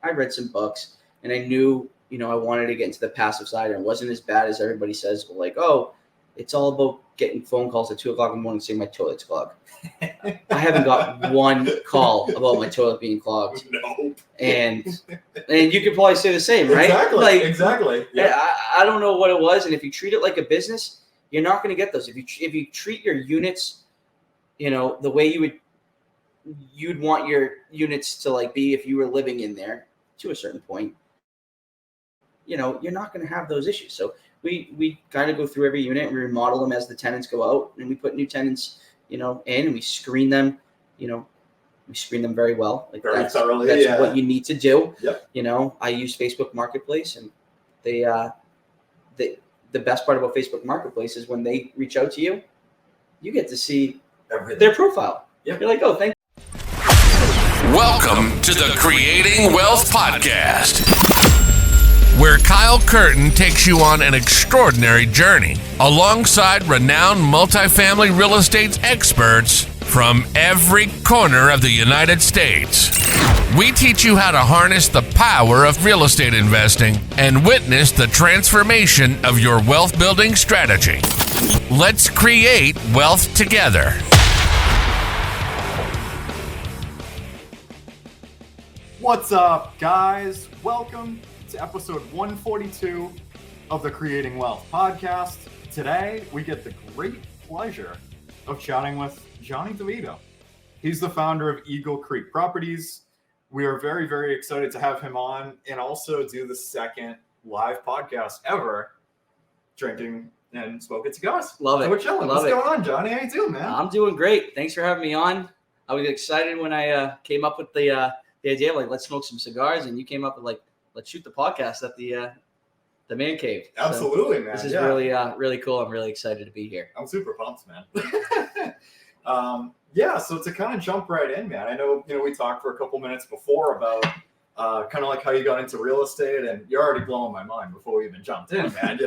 I read some books, and I knew, I wanted to get into the passive side, and it wasn't as bad as everybody says. But like, oh, it's all about getting phone calls at 2:00 in the morning saying my toilet's clogged. I haven't got one call about my toilet being clogged. No. And you could probably say the same, right? Exactly. Yeah. I don't know what it was, and if you treat it like a business, you're not going to get those. If you treat your units, the way you'd want your units to like be if you were living in there to a certain point, you're not going to have those issues. So we kind of go through every unit and we remodel them as the tenants go out, and we put new tenants, in, and we screen them, we screen them very well. Like very that's thoroughly. That's what you need to do. Yep. I use Facebook Marketplace, and the best part about Facebook Marketplace is when they reach out to you, you get to see their profile. Yep. You're like, oh, thank you. Welcome to the Creating Wealth Podcast, where Kyle Curtin takes you on an extraordinary journey alongside renowned multifamily real estate experts from every corner of the United States. We teach you how to harness the power of real estate investing and witness the transformation of your wealth building strategy. Let's create wealth together. What's up, guys? Welcome to episode 142 of the Creating Wealth Podcast. Today, we get the great pleasure of chatting with Johnny DeVitto. He's the founder of Eagle Creek Properties. We are very, very excited to have him on and also do the second live podcast ever, drinking and smoking cigars. Love it. So we're chilling. What's going on, Johnny? How you doing, man? I'm doing great. Thanks for having me on. I was excited when I came up with the idea of like, let's smoke some cigars, and you came up with like, let's shoot the podcast at the man cave. Absolutely, man. This is really cool. I'm really excited to be here. I'm super pumped, man. So to kind of jump right in, man, I know, we talked for a couple minutes before about kind of like how you got into real estate, and you're already blowing my mind before we even jumped in, man,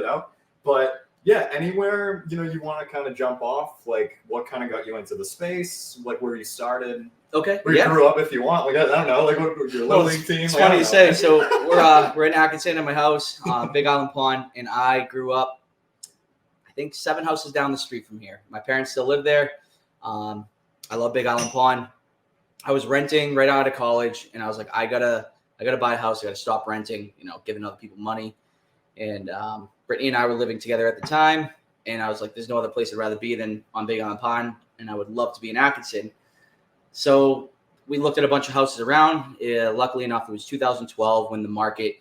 But yeah, anywhere, you want to kind of jump off, like what kind of got you into the space, like where you started. Okay. Where you grew up, if you want. Like, I don't know, like what your little league team. It's funny you say. So we're in Atkinson at my house, Big Island Pond, and I grew up, I think 7 houses down the street from here. My parents still live there. I love Big Island Pond. I was renting right out of college, and I was like, I gotta buy a house. I gotta stop renting, giving other people money. And Brittany and I were living together at the time, and I was like, there's no other place I'd rather be than on Big Island Pond, and I would love to be in Atkinson. So we looked at a bunch of houses around. Luckily enough, it was 2012 when the market,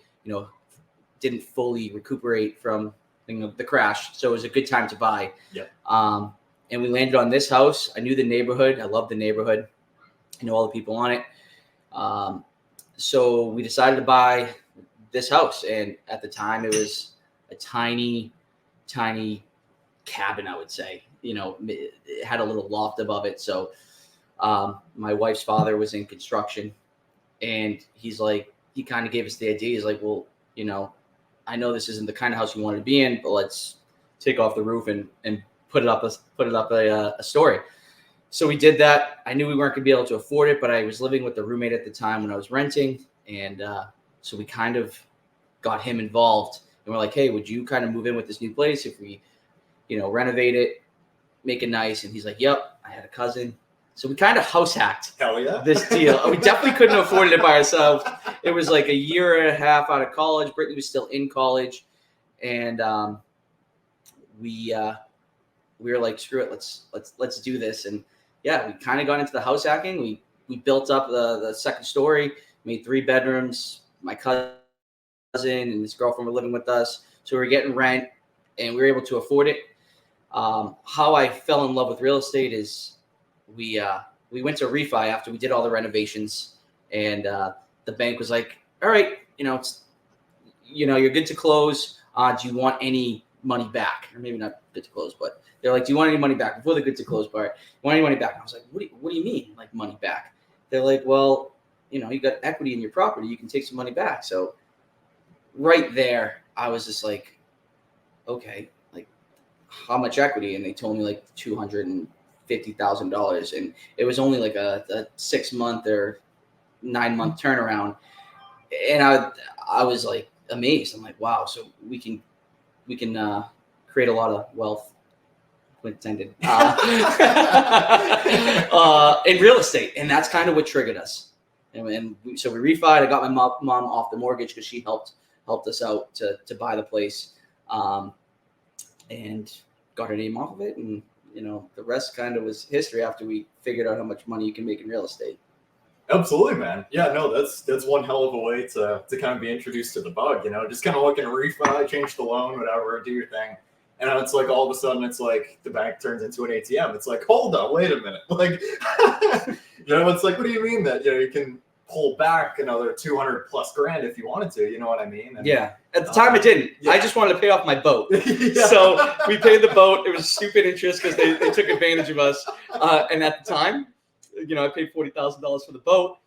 didn't fully recuperate from the crash. So it was a good time to buy. Yep. And we landed on this house. I knew the neighborhood. I loved the neighborhood. I know all the people on it. So we decided to buy this house. And at the time, it was a tiny, tiny cabin, I would say. It had a little loft above it. So my wife's father was in construction, and he kind of gave us the idea. He's like, well, I know this isn't the kind of house you wanted to be in, but let's take off the roof and put it up a story. So we did that. I knew we weren't gonna be able to afford it, but I was living with the roommate at the time when I was renting. And so we kind of got him involved, and we're like, hey, would you kind of move in with this new place if we, renovate it, make it nice? And he's like, yep. I had a cousin. So we kind of house hacked this deal. We definitely couldn't afford it by ourselves. It was like a year and a half out of college. Brittany was still in college. And we were like, screw it, let's do this. And yeah, we kind of got into the house hacking. We built up the second story, made 3 bedrooms. My cousin and his girlfriend were living with us. So we were getting rent, and we were able to afford it. How I fell in love with real estate is we went to refi after we did all the renovations, and the bank was like, all right, you're good to close. Do you want any money back? Or maybe not good to close, but they're like, do you want any money back? Before the good to close part, you want any money back? And I was like, what do you mean, like money back? They're like, well, you got equity in your property. You can take some money back. So right there, I was just like, okay, like how much equity? And they told me like $250,000. And it was only like a 6-month or 9-month turnaround. And I was like amazed. I'm like, wow, so we can create a lot of wealth, intended, in real estate. And that's kind of what triggered us. So we refied. I got my mom off the mortgage because she helped us out to buy the place, and got her name off of it. And, the rest kind of was history after we figured out how much money you can make in real estate. Absolutely, man. Yeah, no, that's one hell of a way to kind of be introduced to the bug, just kind of looking to refi, change the loan, whatever, do your thing. And it's like all of a sudden it's like the bank turns into an ATM. It's like, hold on, wait a minute. Like, it's like, what do you mean that, you can pull back another 200 plus grand if you wanted to, you know what I mean? And, yeah. At the time, I didn't. Yeah. I just wanted to pay off my boat. Yeah. So we paid the boat. It was stupid interest because they took advantage of us. And at the time, I paid $40,000 for the boat.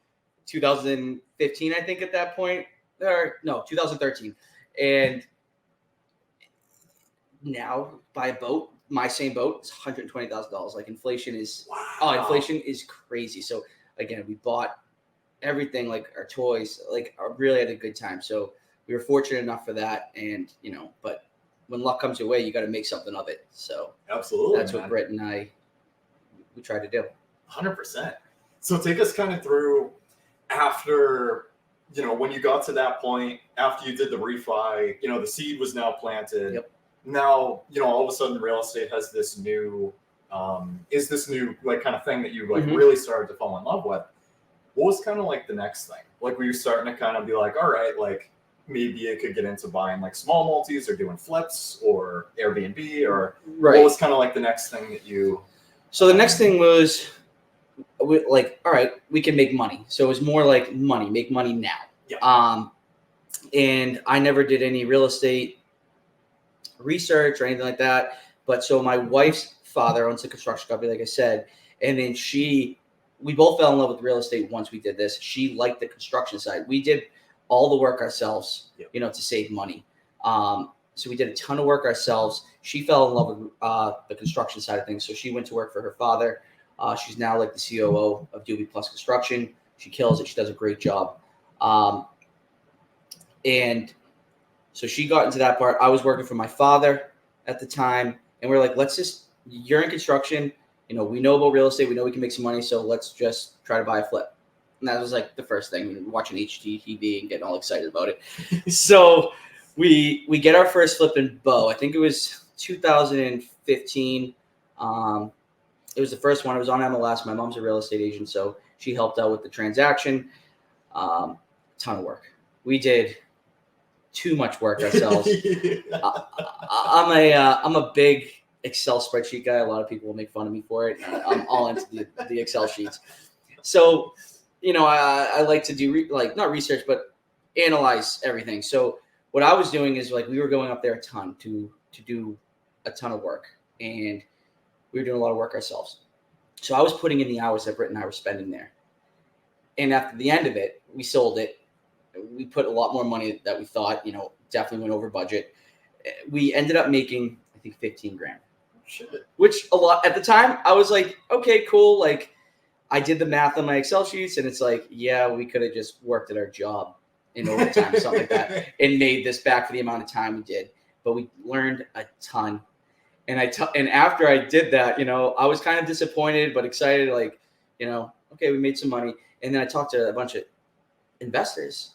2015, I think, at that point. Or no, 2013. And now buy a boat, my same boat, it's $120,000. Like inflation is inflation is crazy. So again, we bought everything, like our toys, like I really had a good time. So we were fortunate enough for that. And but when luck comes your way, you got to make something of it. So absolutely, that's what Britt and I we tried to do. 100%. So take us kind of through after, when you got to that point, after you did the refi, the seed was now planted. Yep. Now, all of a sudden real estate has this new, like kind of thing that you like really started to fall in love with. What was kind of like the next thing? Like, were you starting to kind of be like, all right, like maybe I could get into buying like small multis or doing flips or Airbnb or what was kind of like the next thing that you? So the next thing was like, all right, we can make money. So it was more like make money now. Yeah. And I never did any real estate research or anything like that. But so my wife's father owns a construction company, like I said, and then we both fell in love with real estate once we did this. She liked the construction side. We did all the work ourselves, to save money. So we did a ton of work ourselves. She fell in love with the construction side of things. So she went to work for her father. She's now like the COO of Doobie Plus Construction. She kills it. She does a great job. And so she got into that part. I was working for my father at the time. And we're like, you're in construction. We know about real estate. We know we can make some money. So let's just try to buy a flip. And that was like the first thing. We were watching HGTV and getting all excited about it. So we get our first flip in Bow. I think it was 2015. It was the first one. It was on MLS. My mom's a real estate agent, so she helped out with the transaction. Ton of work. We did too much work ourselves. I'm a big Excel spreadsheet guy. A lot of people will make fun of me for it. I'm all into the Excel sheets. So, I like to do not research, but analyze everything. So what I was doing is like we were going up there a ton to do a ton of work, and we were doing a lot of work ourselves. So I was putting in the hours that Britt and I were spending there. And after the end of it, we sold it. We put a lot more money that we thought, definitely went over budget. We ended up making, I think, 15 grand. Shit. Which a lot at the time, I was like, okay, cool. Like I did the math on my Excel sheets and it's like, yeah, we could have just worked at our job in overtime or something like that and made this back for the amount of time we did. But we learned a ton. And after I did that, I was kind of disappointed, but excited, like, okay, we made some money. And then I talked to a bunch of investors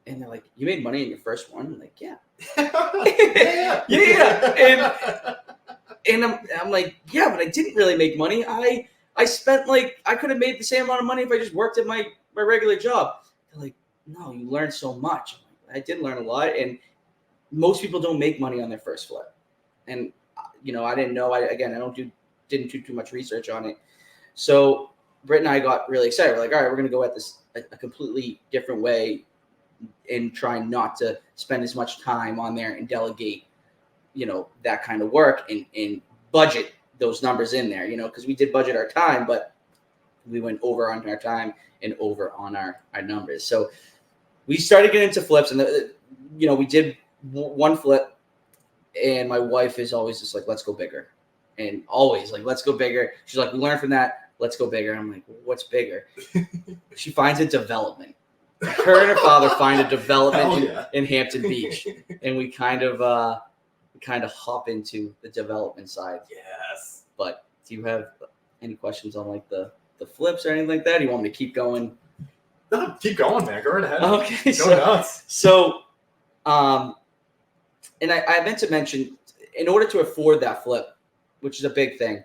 and they're like, you made money in your first one? I'm like, yeah. Yeah. And I'm like, yeah, but I didn't really make money. I spent I could have made the same amount of money if I just worked at my regular job. They're like, no, you learned so much. I did learn a lot. And most people don't make money on their first flip. And, I didn't know. Didn't do too much research on it. So Britt and I got really excited. We're like, all right, we're going to go at this a completely different way and try not to spend as much time on there and delegate, that kind of work and budget those numbers in there, because we did budget our time, but we went over on our time and over on our numbers. So we started getting into flips and, we did one flip and my wife is always just like, let's go bigger. And always like, let's go bigger. She's like, we learned from that. Let's go bigger. I'm like, what's bigger? She finds a development. her and her father find a development yeah. in Hampton Beach, and we kind of hop into the development side. Yes. But do you have any questions on like the flips or anything like that? Do you want me to keep going? No, keep going, man. Go right ahead. Okay, Go nuts. So, and I meant to mention, in order to afford that flip, which is a big thing,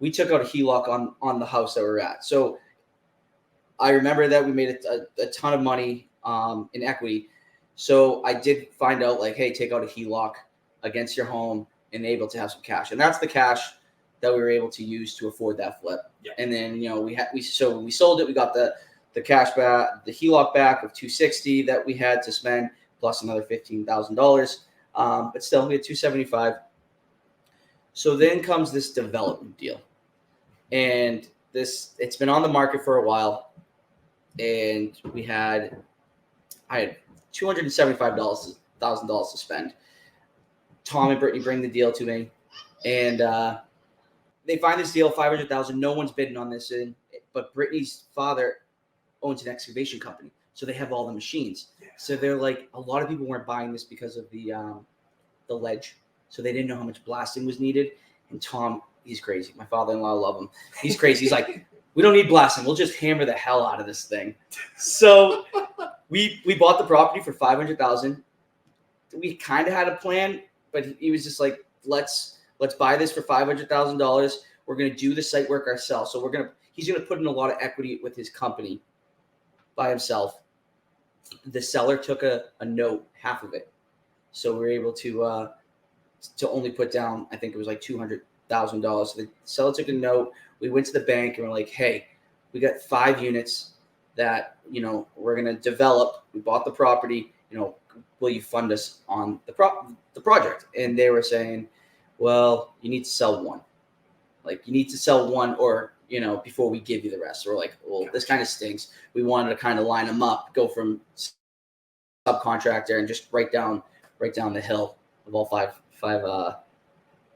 we took out a HELOC on the house that we're at. So I remember that we made a ton of money in equity. So I did find out like, hey, take out a HELOC against your home and able to have some cash. And that's the cash that we were able to use to afford that flip. Yeah. And then, we sold it. We got the cash back, the HELOC back of $260 that we had to spend, plus another $15,000. But still, we had $275. So then comes this development deal. And it's been on the market for a while. And I had $275,000 to spend. Tom and Brittany bring the deal to me. And they find this deal, $500,000. No one's bidding on this. But Brittany's father owns an excavation company. So they have all the machines. Yeah. So they're like, a lot of people weren't buying this because of the ledge. So they didn't know how much blasting was needed. And Tom, he's crazy. My father-in-law, I love him. He's crazy. He's like, we don't need blasting. We'll just hammer the hell out of this thing. So we bought the property for $500,000. We kind of had a plan, but he was just like, let's buy this for $500,000. We're going to do the site work ourselves. So he's going to put in a lot of equity with his company by himself. The seller took a note, half of it. So we were able to only put down, I think it was like $200,000. So the seller took a note. We went to the bank and we're like, hey, we got 5 units that, we're going to develop. We bought the property, will you fund us on the project? And they were saying, well, you need to sell one. Like, you need to sell one or, before we give you the rest. So we're like, well, this kind of stinks. We wanted to kind of line them up, go from subcontractor and just right down the hill of all five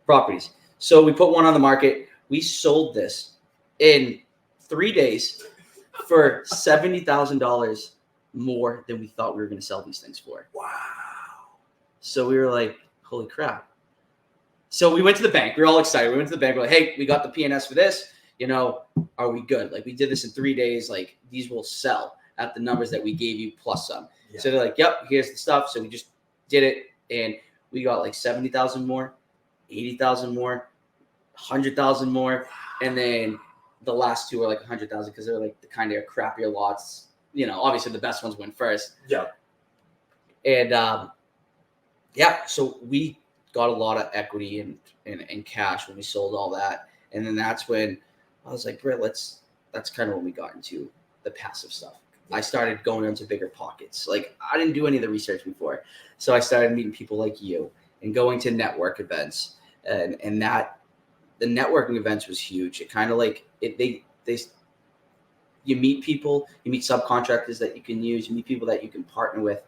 properties. So we put one on the market. We sold this in 3 days for $70,000 more than we thought we were going to sell these things for. Wow. So we were like, holy crap. So we went to the bank. We were all excited. We went to the bank. We're like, hey, we got the P&S for this. Are we good? Like, we did this in 3 days. Like, these will sell at the numbers that we gave you plus some. Yeah. So they're like, yep, here's the stuff. So we just did it. And we got like 70,000 more, 80,000 more, 100,000 more. And then the last two are like 100,000 because they're like the kind of crappier lots. Obviously the best ones win first. Yeah. And so we got a lot of equity and cash when we sold all that. And then that's when I was like, Britt, that's kind of when we got into the passive stuff. I started going into Biggerpockets. Like, I didn't do any of the research before. So I started meeting people like you and going to network events. And that the networking events was huge. It kind of like you meet people, you meet subcontractors that you can use, you meet people that you can partner with.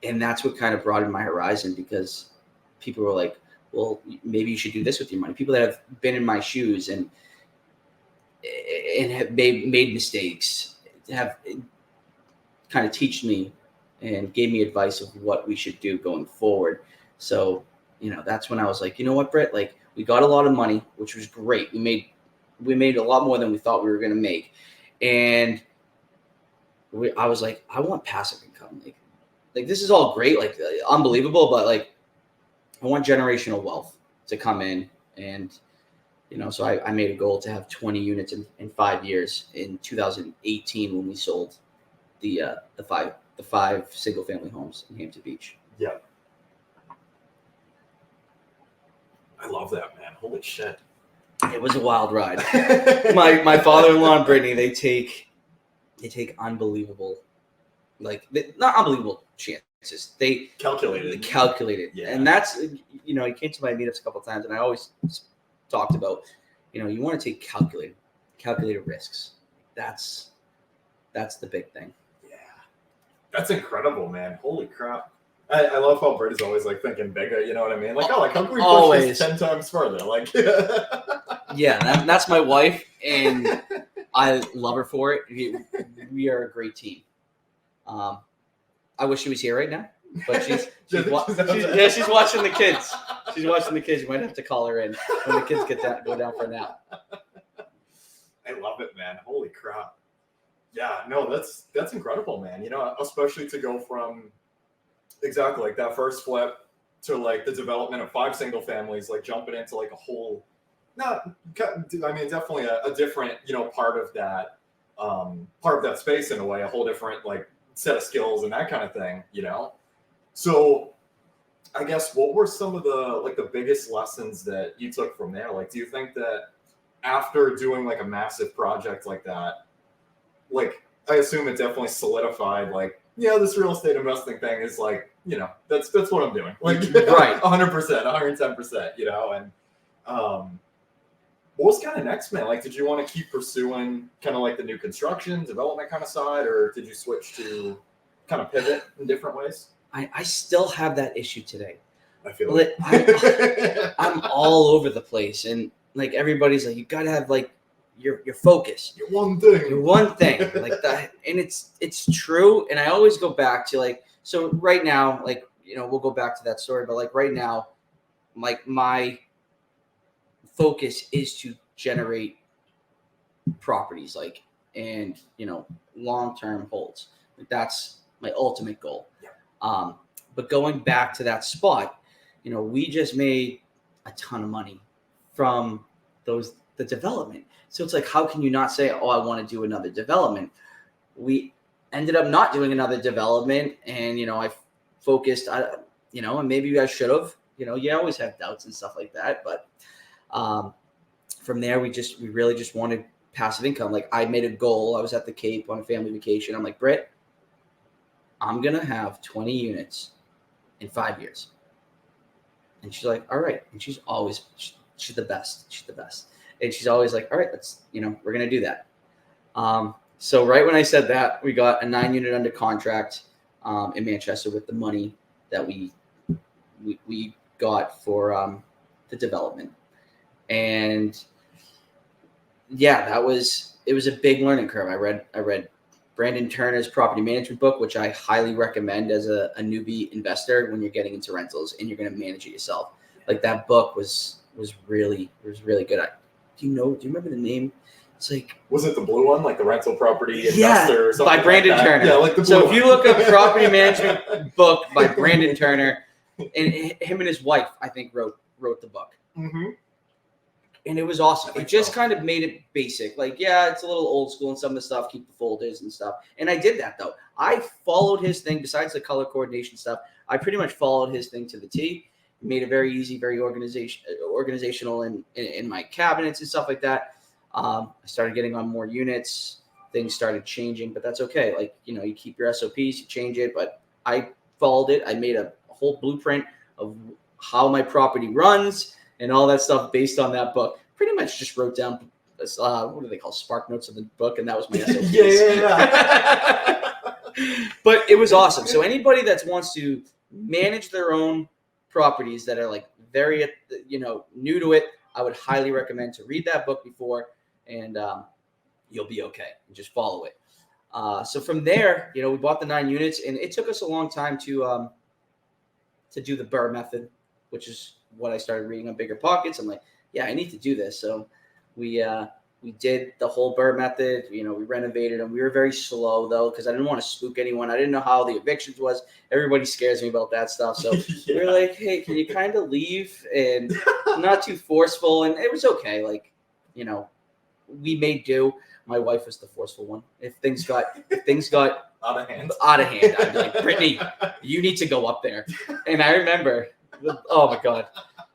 And that's what kind of broadened my horizon because people were like, well, maybe you should do this with your money. People that have been in my shoes and have made mistakes have kind of teach me and gave me advice of what we should do going forward. So, that's when I was like, you know what, Britt, like, we got a lot of money, which was great. We made a lot more than we thought we were going to make. And I was like, I want passive income. Like this is all great, like unbelievable, but like, I want generational wealth to come in. And, so I made a goal to have 20 units in 5 years in 2018 when we sold the five single family homes in Hampton Beach. Yeah. I love that, man. Holy shit. It was a wild ride. My father-in-law and Brittany, they take unbelievable, not unbelievable chances. They calculated. Yeah. And that's, he came to my meetups a couple of times and I always talked about, you want to take calculated risks. That's the big thing. Yeah. That's incredible, man. Holy crap. I love how Britt is always like thinking bigger, you know what I mean? Like, how can we push this 10 times further? Like, yeah, that's my wife, and I love her for it. We are a great team. I wish she was here right now, but she's She's watching the kids. She's watching the kids. You might have to call her in when the kids go down for a nap. I love it, man. Holy crap. Yeah, no, that's incredible, man. You know, especially to go from exactly like that first flip to like the development of 5 single families, like jumping into like a whole, definitely a different, you know, part of that space in a way, a whole different like set of skills and that kind of thing, you know? So I guess what were some of the biggest lessons that you took from there? Like, do you think that after doing like a massive project like that, like, I assume it definitely solidified, like, yeah, this real estate investing thing is like, you know, that's what I'm doing. Like, right. 100%, 110%, you know? And what was kind of next, man? Like, did you want to keep pursuing kind of like the new construction, development kind of side, or did you switch to kind of pivot in different ways? I still have that issue today. I feel like I'm all over the place, and like everybody's like, you got to have like your focus. Your one thing. Like that. And it's true. And I always go back to like, so right now, like, you know, we'll go back to that story, but like right now, like my focus is to generate properties, like, and, you know, long-term holds. Like that's my ultimate goal. Yeah. But going back to that spot, you know, we just made a ton of money from the development. So it's like, how can you not say, oh, I want to do another development? We ended up not doing another development. And, you know, I focused, you know, and maybe I should have, you know, you always have doubts and stuff like that. But from there, we really just wanted passive income. Like I made a goal. I was at the Cape on a family vacation. I'm like, Britt, I'm going to have 20 units in 5 years. And she's like, all right. And she's always, she's the best. She's the best. And she's always like, all right, let's, you know, we're going to do that. So right when I said that, we got a 9-unit under contract in Manchester with the money that we got for the development. And yeah, it was a big learning curve. I read Brandon Turner's property management book, which I highly recommend as a newbie investor when you're getting into rentals and you're going to manage it yourself. Like that book was really good. Do you remember the name? It's like, was it the blue one, like the rental property investor or something by Brandon Turner? Yeah, like the blue So one. if you look up property management book by Brandon Turner, and him and his wife, I think, wrote the book. Mm-hmm. And it was awesome. It just kind of made it basic. Like, yeah, it's a little old school and some of the stuff, keep the folders and stuff. And I did that, though. I followed his thing. Besides the color coordination stuff, I pretty much followed his thing to the T. Made it very easy, very organizational in my cabinets and stuff like that. I started getting on more units. Things started changing, but that's okay. Like, you know, you keep your SOPs, you change it. But I followed it. I made a whole blueprint of how my property runs and all that stuff based on that book. Pretty much just wrote down, what do they call, spark notes of the book, and that was my SOPs. yeah. But it was awesome. So anybody that wants to manage their own properties that are like very, you know, new to it, I would highly recommend to read that book before, and you'll be okay. And just follow it. So from there, you know, we bought the 9 units, and it took us a long time to do the BRRRR method, which is what I started reading on Biggerpockets. I'm like, yeah, I need to do this. So we did the whole BRRRR method. You know, we renovated them. We were very slow though, because I didn't want to spook anyone. I didn't know how the evictions was. Everybody scares me about that stuff. So we were like, hey, can you kind of leave and not too forceful? And it was okay. Like, you know, we made do. My wife was the forceful one. If things got out of hand, I'd be like, Brittany, you need to go up there. And I remember, oh my God,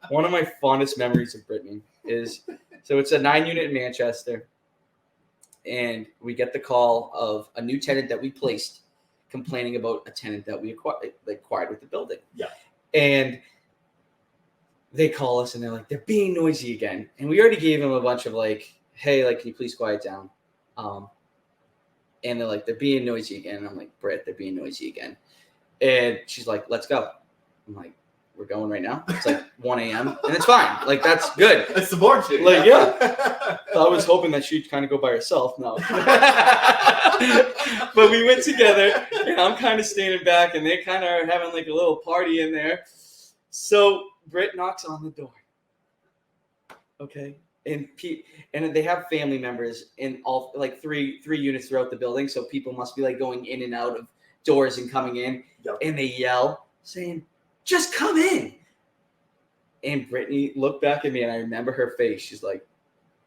one of my fondest memories of Brittany is, so it's a 9-unit in Manchester, and we get the call of a new tenant that we placed complaining about a tenant that we acquired with the building. Yeah. And they call us and they're like, they're being noisy again. And we already gave them a bunch of like, hey, like, can you please quiet down? And they're like, they're being noisy again. And I'm like, Britt, they're being noisy again. And she's like, let's go. I'm like, we're going right now. It's like 1 a.m. and it's fine. Like, that's good. I support you. Like, yeah. So I was hoping that she'd kind of go by herself. No. But we went together, and I'm kind of standing back, and they kind of are having like a little party in there. So Britt knocks on the door. Okay. And they have family members in all like three units throughout the building. So people must be like going in and out of doors and coming in. Yep. And they yell saying, "Just come in." And Brittany looked back at me, and I remember her face. She's like,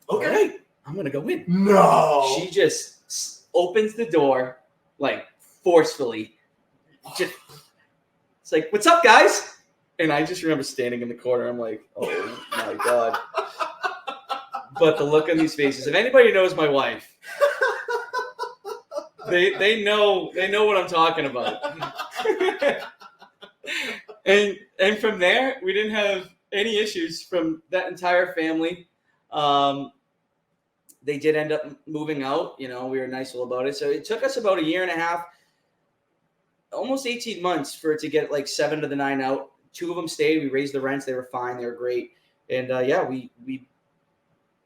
Okay. "All right, I'm going to go in." No. She just opens the door like forcefully. Just, it's like, "What's up, guys?" And I just remember standing in the corner. I'm like, "Oh my God." But the look on these faces, if anybody knows my wife, they know what I'm talking about. And from there, we didn't have any issues from that entire family. They did end up moving out. You know, we were nice about it. So it took us about a year and a half, almost 18 months for it to get like 7 of the 9 out. 2 of them stayed. We raised the rents. They were fine. They were great. And we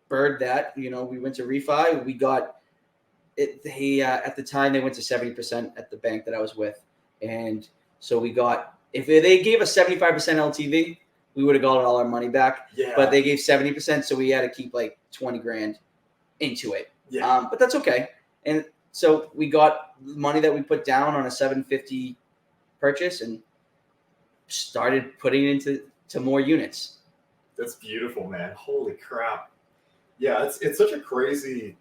bird that. You know, we went to refi. We got it. At the time, they went to 70% at the bank that I was with. And so we got, if they gave us 75% LTV, we would have got all our money back. Yeah. But they gave 70%, so we had to keep like 20 grand into it. Yeah. But that's okay. And so we got the money that we put down on a 750 purchase and started putting it into more units. That's beautiful, man. Holy crap. Yeah, it's such a crazy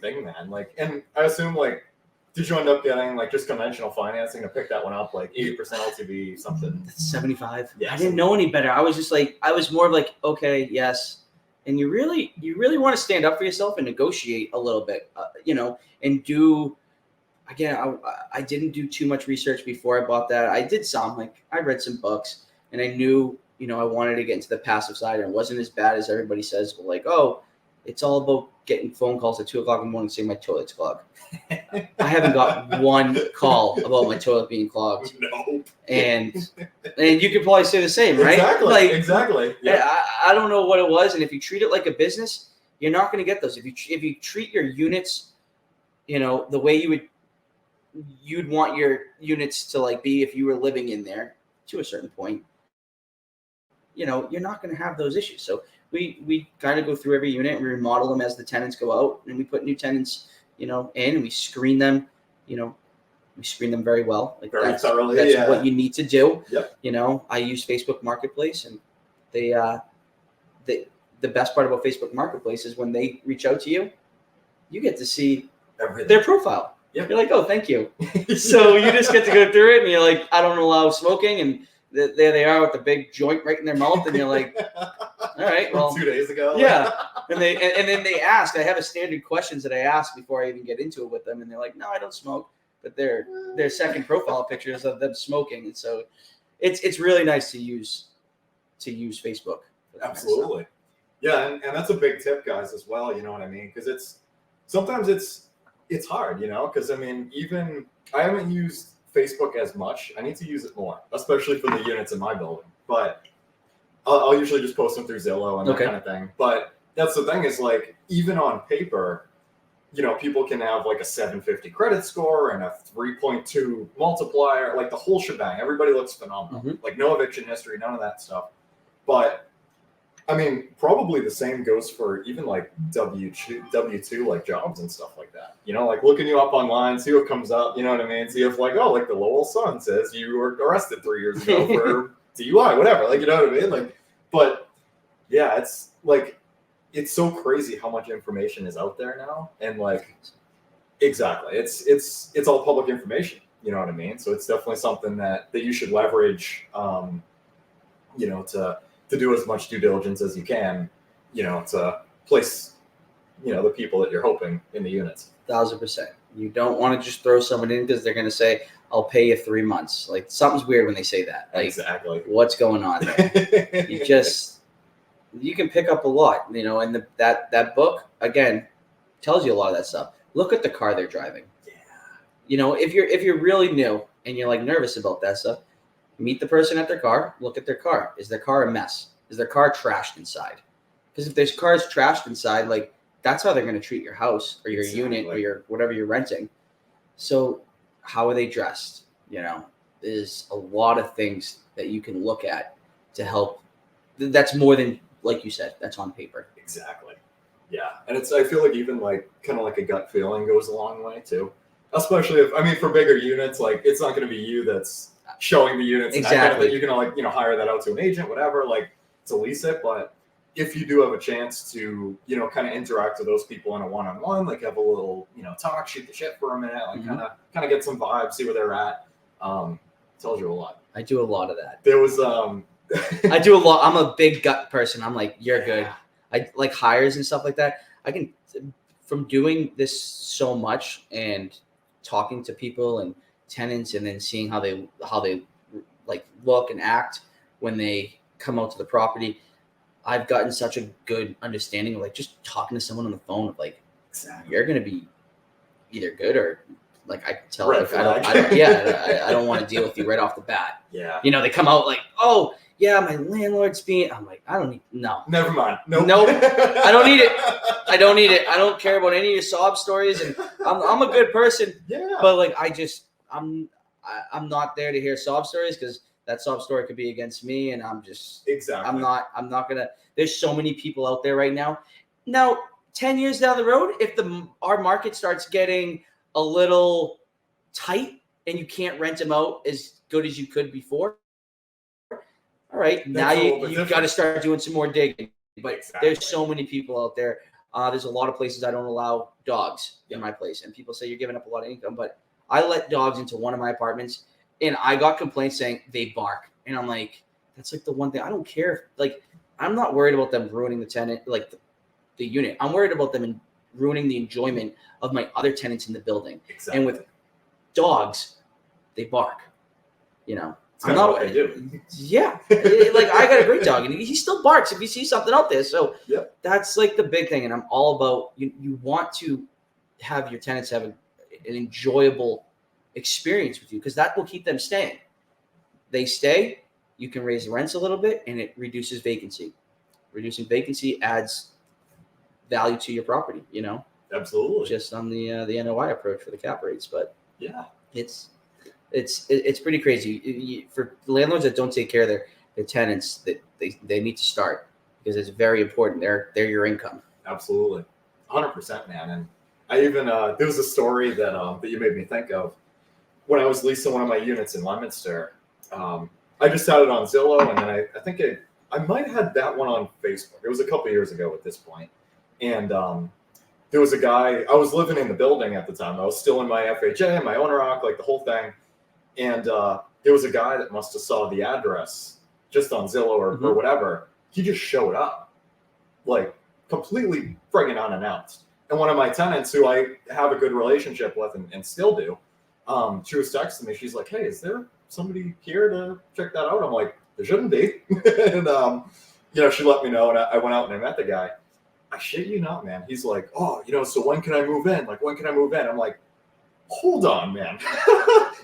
thing, man. Like, and I assume, like, did you end up getting like just conventional financing to pick that one up, like 80% LTV, something? That's 75. Yeah, I didn't know any better. I was just like, I was more of like, okay, yes. And you really want to stand up for yourself and negotiate a little bit, and do. Again, I didn't do too much research before I bought that. I did some, like I read some books, and I knew, I wanted to get into the passive side, and it wasn't as bad as everybody says. But like, oh, it's all about getting phone calls at 2:00 in the morning saying my toilet's clogged. I haven't got one call about my toilet being clogged. No. And you could probably say the same, right? Exactly. Exactly. Yeah. I don't know what it was, and if you treat it like a business, you're not going to get those. If you treat your units, the way you'd want your units to like be if you were living in there to a certain point, you're not going to have those issues. So we kind of go through every unit and we remodel them as the tenants go out, and we put new tenants, in, and we screen them, we screen them very well. Like very thoroughly. That's what you need to do. Yep. I use Facebook Marketplace, and the best part about Facebook Marketplace is when they reach out to you, you get to see everything. Their profile. Yep. You're like, oh, thank you. So you just get to go through it, and you're like, I don't allow smoking, and there they are with the big joint right in their mouth, and you're like, all right, well, 2 days ago. Yeah. And then they ask. I have a standard questions that I ask before I even get into it with them, and they're like, no, I don't smoke. But their second profile pictures of them smoking, and so it's really nice to use Facebook. Absolutely. Yeah, and that's a big tip, guys, as well. You know what I mean? Because sometimes it's hard, because I mean, even I haven't used Facebook as much. I need to use it more, especially for the units in my building. But I'll usually just post them through Zillow and that kind of thing. But that's the thing is, like, even on paper, people can have like a 750 credit score and a 3.2 multiplier, like the whole shebang. Everybody looks phenomenal. Mm-hmm. Like no eviction history, none of that stuff. But I mean, probably the same goes for even like W2 like jobs and stuff like that. Like looking you up online, see what comes up. You know what I mean? See if like, oh, like the Lowell Sun says you were arrested 3 years ago for DUI, whatever. Like, you know what I mean? Like, but yeah, it's like, it's so crazy how much information is out there now. And like, exactly. It's all public information. You know what I mean? So it's definitely something that you should leverage, to do as much due diligence as you can, to place, the people that you're hoping in the units. 1,000%. You don't want to just throw someone in because they're going to say, I'll pay you 3 months. Like, something's weird when they say that. Like, exactly. What's going on there? You can pick up a lot, and that book, again, tells you a lot of that stuff. Look at the car they're driving. Yeah. If you're really new and you're like nervous about that stuff, Meet the person at their car, look at their car. Is their car a mess? Is their car trashed inside? Because if their car is trashed inside, like that's how they're going to treat your house or your unit or your whatever you're renting. So how are they dressed? You know, there's a lot of things that you can look at to help. That's more than, like you said, that's on paper. Exactly. Yeah. And I feel like even like kind of like a gut feeling goes a long way too. Especially if, I mean, for bigger units, like it's not going to be you that's showing the units. Exactly. And that kind of thing. You're going to like, you know, hire that out to an agent, whatever, like to lease it. But if you do have a chance to, you know, kind of interact with those people in a one-on-one, like have a little, you know, talk, shoot the shit for a minute, like kind of get some vibes, see where they're at. Tells you a lot. I do a lot of that. There was, I do a lot. I'm a big gut person. I'm like, you're good. I like hires and stuff like that. I can, from doing this so much and talking to people and tenants and then seeing how they like look and act when they come out to the property, I've gotten such a good understanding of like just talking to someone on the phone of like, you're going to be either good or like I can tell. Like, I don't want to deal with you right off the bat. Yeah. You know, they come out like, oh yeah, my landlord's being. I'm like, I don't need. No. Never mind. Nope. I don't need it. I don't need it. I don't care about any of your sob stories, and I'm a good person. Yeah. But like, I'm not there to hear sob stories because that sob story could be against me, and I'm just I'm not gonna. There's so many people out there right now. Now, 10 years down the road, if our market starts getting a little tight and you can't rent them out as good as you could before, all right, now you've got to start doing some more digging. But there's so many people out there. There's a lot of places I don't allow dogs in my place, and people say you're giving up a lot of income, but I let dogs into one of my apartments, and I got complaints saying they bark, and I'm like, that's like the one thing I don't care. Like, I'm not worried about them ruining the tenant, like the unit. I'm worried about them ruining the enjoyment of my other tenants in the building. Exactly. And with dogs, they bark. You know, I'm not what they do. Yeah, like I got a great dog, and he still barks if he sees something out there. So that's like the big thing, and I'm all about you want to have your tenants have an enjoyable experience with you because that will keep them staying. They stay, you can raise the rents a little bit, and it reduces vacancy. Reducing vacancy adds value to your property, you know. Absolutely. Just on the NOI approach for the cap rates, but yeah, it's pretty crazy. For landlords that don't take care of their tenants, that they need to start because it's very important. They're your income. Absolutely, 100%, man. And I even there was a story that you made me think of when I was leasing one of my units in Leominster. I just had it on Zillow, and then I think I might have had that one on Facebook. It was a couple years ago at this point, and there was a guy. I was living in the building at the time. I was still in my FHA, my owner occ, like the whole thing. And there was a guy that must have saw the address just on Zillow or whatever. He just showed up, like completely friggin' unannounced. And one of my tenants, who I have a good relationship with and still do, she was texting me. She's like, "Hey, is there somebody here to check that out?" I'm like, "There shouldn't be." And you know, she let me know, and I went out and I met the guy. I shit you not, man. He's like, "Oh, you know, so when can I move in? Like, when can I move in?" I'm like, hold on, man.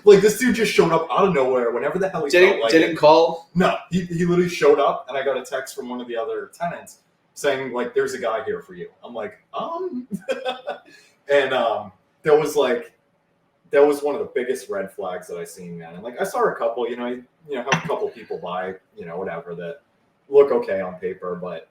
Like, this dude just showed up out of nowhere whenever the hell he felt like didn't call? No, he literally showed up, and I got a text from one of the other tenants saying, like, "There's a guy here for you." I'm like, and that was one of the biggest red flags that I seen, man. And like, I saw a couple, you know, have a couple people buy, you know, whatever, that look okay on paper, but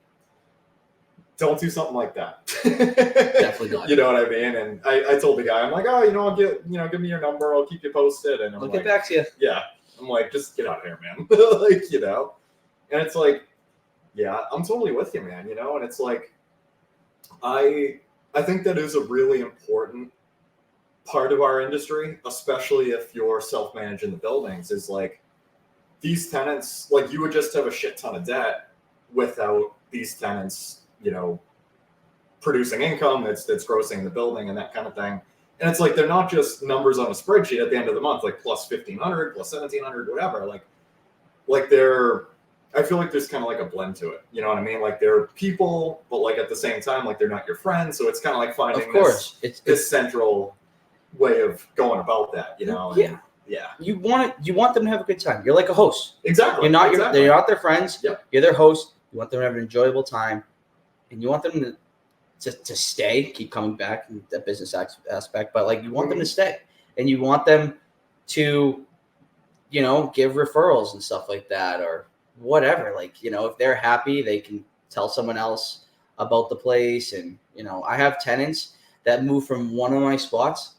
don't do something like that. Definitely not. You know what I mean? And I told the guy, I'm like, "Oh, you know, give me your number. I'll keep you posted." And I'll get back to you. Yeah. I'm like, just get out of here, man. Like, you know? And it's like, yeah, I'm totally with you, man. You know? And it's like, I think that is a really important part of our industry, especially if you're self-managing the buildings, is like these tenants, like you would just have a shit ton of debt without these tenants, you know, producing income that's grossing the building and that kind of thing. And it's like, they're not just numbers on a spreadsheet at the end of the month, like plus 1,500, plus 1,700, whatever. Like they're, I feel like there's kind of like a blend to it. You know what I mean? Like they're people, but like at the same time, like they're not your friends. So it's kind of like finding this central way of going about that, you know? Yeah. Yeah. You want them to have a good time. You're like a host. Exactly. You're not exactly. they're not their friends. Yep. You're their host. You want them to have an enjoyable time, and you want them to stay, keep coming back in the business aspect, but like you want them to stay, and you want them to, give referrals and stuff like that, or whatever. Like, if they're happy, they can tell someone else about the place. And, I have tenants that move from one of my spots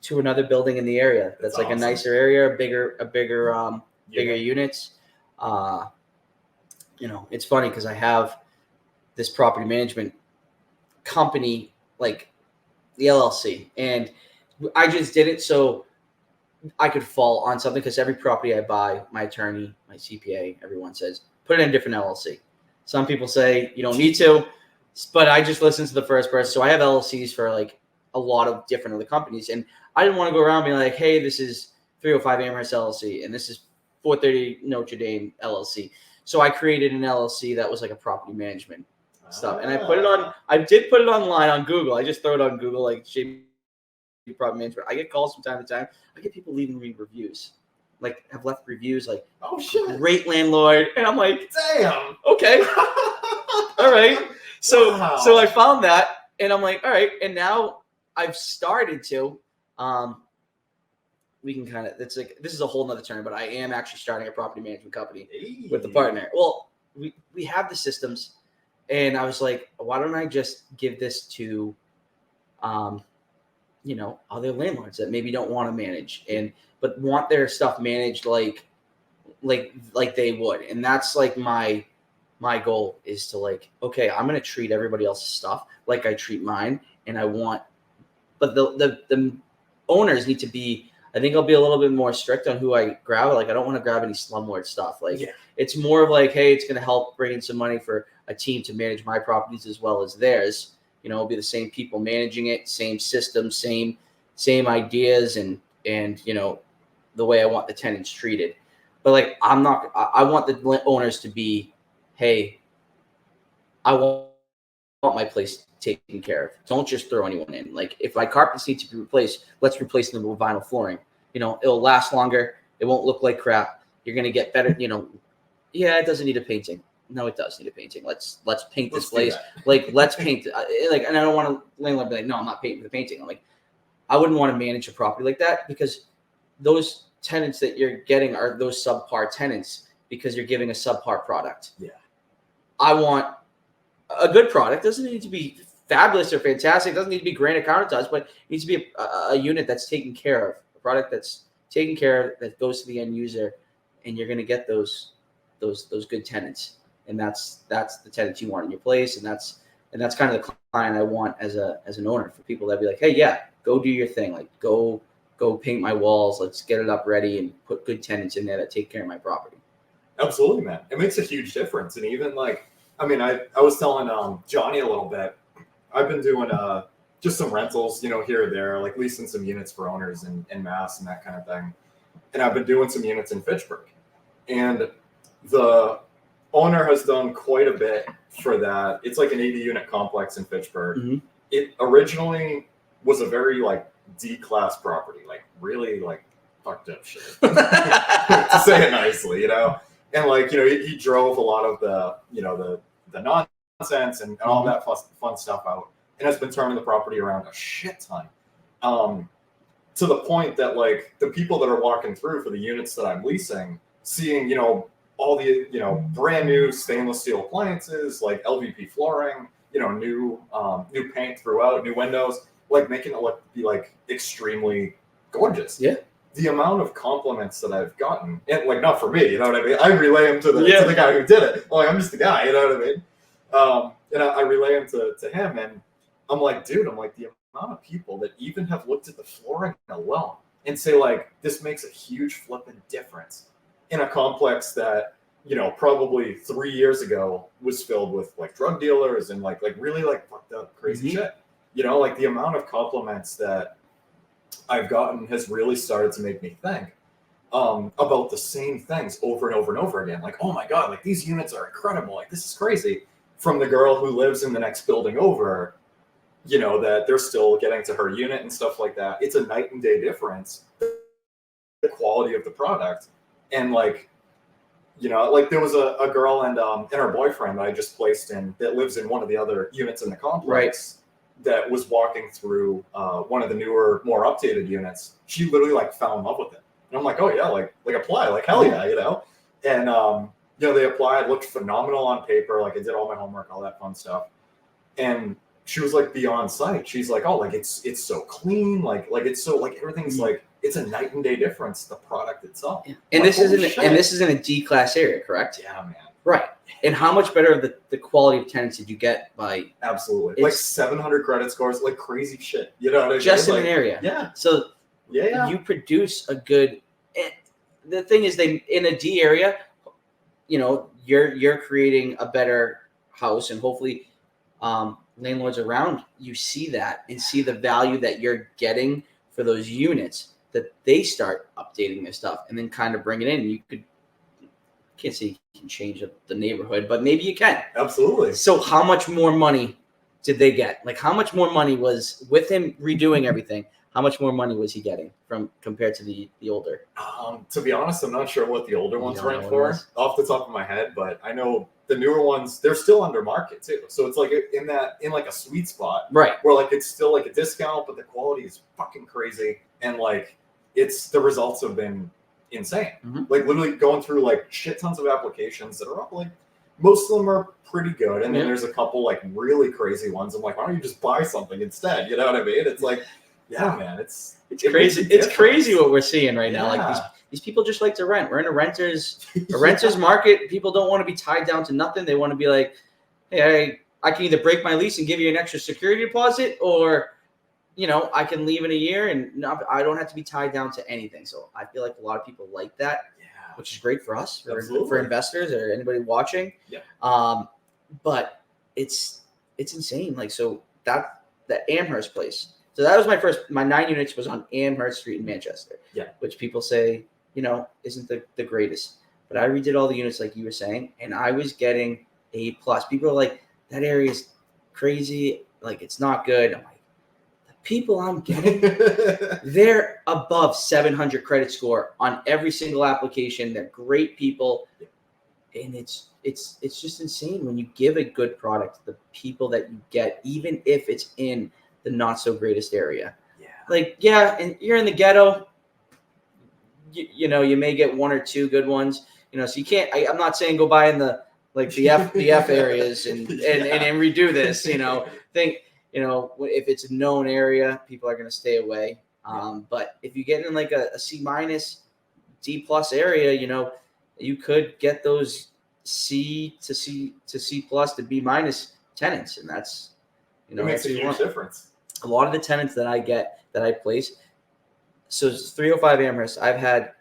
to another building in the area. That's like awesome. A nicer area, bigger units. It's funny because I have this property management company, like the LLC, and I just did it so I could fall on something, because every property I buy, my attorney, my CPA, everyone says, put it in a different LLC. Some people say you don't need to, but I just listen to the first person. So I have LLCs for like a lot of different other companies, and I didn't want to go around being like, hey, this is 305 Amherst LLC, and this is 430 Notre Dame LLC. So I created an LLC that was like a property management stuff, and I did put it online on Google. I just throw it on Google, like property management. I get calls from time to time. I get people leaving me reviews, like have left reviews like, oh shit, great landlord, and I'm like, damn, okay, all right. So I found that, and I'm like, all right, and now I've started to we can kind of, it's like, this is a whole nother term, but I am actually starting a property management company with the partner. Well, we have the systems, and I was like, why don't I just give this to other landlords that maybe don't want to manage but want their stuff managed like they would. And that's like my goal is to like, okay, I'm going to treat everybody else's stuff like I treat mine. And but the owners need to be, I think I'll be a little bit more strict on who I grab. Like, I don't want to grab any slumlord stuff. Like, It's more of like, hey, it's going to help bring in some money for a team to manage my properties as well as theirs. It'll be the same people managing it, same system, same ideas, and the way I want the tenants treated. But like, I want the owners to be, hey, I want my place taken care of. Don't just throw anyone in. Like, if my carpets need to be replaced, let's replace them with vinyl flooring. It'll last longer. It won't look like crap. You're gonna get better. Yeah, it doesn't need a painting. No, it does need a painting. Let's paint this place. Like, let's paint it. Like, and I don't want to landlord be like, no, I'm not painting the painting. I'm like, I wouldn't want to manage a property like that, because those tenants that you're getting are those subpar tenants, because you're giving a subpar product. Yeah. I want a good product. Doesn't need to be fabulous or fantastic. It doesn't need to be granite countertops, but it needs to be a unit that's taken care of, a product that's taken care of, that goes to the end user, and you're going to get those good tenants. And that's the tenants you want in your place, and that's kind of the client I want as an owner, for people that be like, hey, yeah, go do your thing, like go paint my walls, let's get it up ready, and put good tenants in there that take care of my property. Absolutely, man. It makes a huge difference. And even like, I mean, I was telling Johnny a little bit. I've been doing just some rentals, here or there, like leasing some units for owners in Mass and that kind of thing. And I've been doing some units in Fitchburg, and the owner has done quite a bit for that. It's like an 80-unit complex in Fitchburg. Mm-hmm. It originally was a very like D-class property, like really like fucked up shit, to say it nicely, And like, he drove a lot of the nonsense and all that fun stuff out, and has been turning the property around a shit ton. To the point that like the people that are walking through for the units that I'm leasing, seeing, all the, brand new stainless steel appliances, like LVP flooring, new paint throughout, new windows, like making it be like extremely gorgeous. Yeah. The amount of compliments that I've gotten, and like, not for me, you know what I mean? I relay them to the guy who did it. Like, I'm just the guy, you know what I mean? And I relay them to him, and I'm like, dude, the amount of people that even have looked at the flooring alone and say like, this makes a huge flipping difference in a complex that, probably 3 years ago was filled with like drug dealers and like really like fucked up crazy shit. Like the amount of compliments that I've gotten has really started to make me think about the same things over and over and over again. Like, oh my God, like these units are incredible. Like, this is crazy. From the girl who lives in the next building over, that they're still getting to her unit and stuff like that. It's a night and day difference. The quality quality of the product. And like, you know, like there was a girl and her boyfriend that I just placed in that lives in one of the other units in the complex that was walking through one of the newer, more updated units. She literally like fell in love with it. And I'm like, oh yeah, like apply, like hell yeah, you know? And, you know, they applied, looked phenomenal on paper. Like I did all my homework, all that fun stuff. And she was like beyond sight. She's like, oh, like it's so clean. Like it's so like everything's like, it's a night and day difference, the product itself. Yeah. And like, this is in a D class area, correct? Yeah, man. Right. And how much better of the quality of tenants did you get by absolutely like 700 credit scores, like crazy shit. You know what I mean? Just in like, an area. Yeah. So yeah, you produce a good. The thing is, they in a D area, you know, you're creating a better house, and hopefully, landlords around you see that and see the value that you're getting for those units, that they start updating their stuff and then kind of bring it in. You can't say you can change the neighborhood, but maybe you can. Absolutely. So how much more money did they get? Like how much more money was with him redoing everything? How much more money was he getting from compared to the older? To be honest, I'm not sure what the older ones went for off the top of my head, but I know the newer ones, they're still under market too. So it's like in like a sweet spot, right? Where like it's still like a discount, but the quality is fucking crazy, and like the results have been insane. Mm-hmm. Like literally going through like shit tons of applications that are all like, most of them are pretty good, and then there's a couple like really crazy ones. I'm like, why don't you just buy something instead? You know what I mean? It's like, yeah, man, it's crazy. It's crazy what we're seeing right now. Like these people just like to rent. We're in a renter's market. People don't want to be tied down to nothing. They want to be like, hey, I can either break my lease and give you an extra security deposit, or, you know, I can leave in a year and I don't have to be tied down to anything. So I feel like a lot of people like that, which is great for us, for investors or anybody watching. Yeah. But it's insane. Like, so that Amherst place. So that was my 9 units was on Amherst Street in Manchester. Yeah. Which people say, you know, isn't the greatest. But I redid all the units like you were saying, and I was getting A+. People are like, that area is crazy. Like, it's not good. I'm like, the people I'm getting, they're above 700 credit score on every single application. They're great people. And it's just insane when you give a good product to the people that you get, even if it's in the not so greatest area. Yeah. Like, yeah, and you're in the ghetto, you know, you may get one or two good ones, you know, so you can't, I'm not saying go buy in the F areas and redo this, you know, think, you know, if it's a known area, people are going to stay away. But if you get in like a C-, D+ area, you know, you could get those C to C plus to B- tenants, and that's, you know, it makes a huge difference. A lot of the tenants that I get, that I place, so it's 305 Amherst, I've had